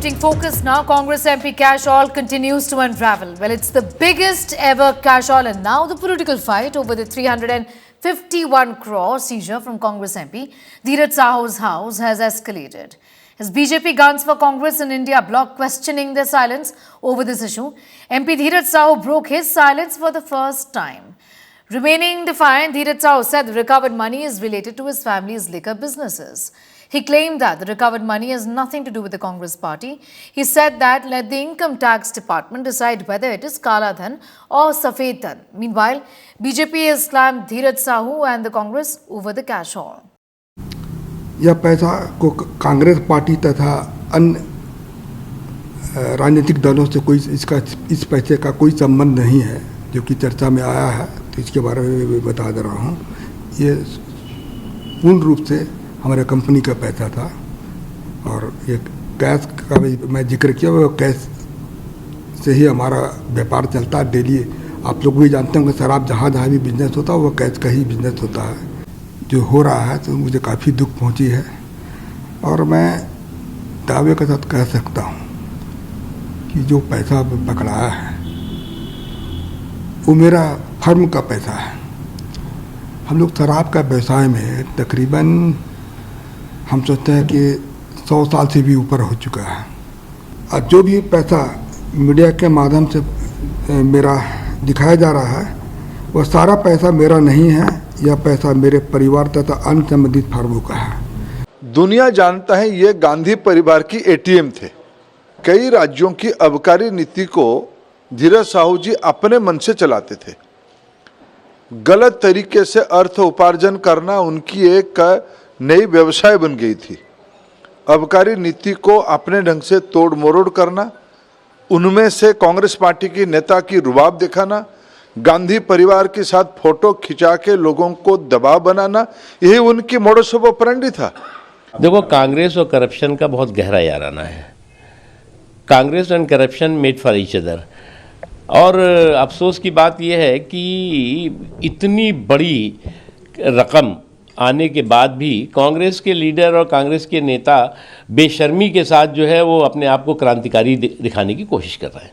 Shifting focus now, Congress MP cash haul continues to unravel. Well, it's the biggest ever cash haul, and now the political fight over the 351 crore seizure from Congress MP Dheeraj Sahu's house has escalated. As BJP guns for Congress in India bloc questioning their silence over this issue, MP Dheeraj Sahu broke his silence for the first time. Remaining defiant, Dheeraj Sahu said the recovered money is related to his family's liquor businesses. He claimed that the recovered money has nothing to do with the Congress party. He said that let the income tax department decide whether it is Kala Dhan or Safed Dhan. Meanwhile, BJP has slammed Dheeraj Sahu and the Congress over the cash haul. यह पैसा को Congress party तथा अन्य राजनीतिक दलों से कोई इस पैसे का कोई संबंध नहीं है, जो कि चर्चा में आया है, तो इसके बारे में मैं बता दे रहा हूँ। ये पूर्ण रूप से हमारे कंपनी का पैसा था और ये कैश का भी मैं जिक्र किया, वो कैश से ही हमारा व्यापार चलता है डेली। आप लोग भी जानते होंगे शराब जहाँ जहाँ भी बिजनेस होता है वो कैश का ही बिजनेस होता है। जो हो रहा है तो मुझे काफ़ी दुख पहुंची है और मैं दावे के साथ कह सकता हूं कि जो पैसा पकड़ाया है वो मेरा फर्म का पैसा है। हम लोग शराब का व्यवसाय में तकरीबन हम सोचते हैं कि 100 साल से भी ऊपर हो चुका है और जो भी पैसा मीडिया के माध्यम से मेरा दिखाया जा रहा है वह सारा पैसा मेरा नहीं है। यह पैसा मेरे परिवार तथा अन्य संबंधित फर्मों का है। दुनिया जानता है ये गांधी परिवार की एटीएम थे। कई राज्यों की आबकारी नीति को धीरज साहू जी अपने मन से चलाते थे। गलत तरीके से अर्थ उपार्जन करना उनकी एक नई व्यवसाय बन गई थी। आबकारी नीति को अपने ढंग से तोड़ मरोड़ करना, उनमें से कांग्रेस पार्टी की नेता की रुबाब दिखाना, गांधी परिवार के साथ फोटो खिंचा के लोगों को दबाव बनाना, यही उनकी मोडस ऑपरेंडी था। देखो, कांग्रेस और करप्शन का बहुत गहरा याराना है। Congress and corruption made for each other. और अफसोस की बात यह है कि इतनी बड़ी रकम आने के बाद भी कांग्रेस के लीडर और कांग्रेस के नेता बेशर्मी के साथ जो है वो अपने आप को क्रांतिकारी दिखाने की कोशिश कर रहे हैं।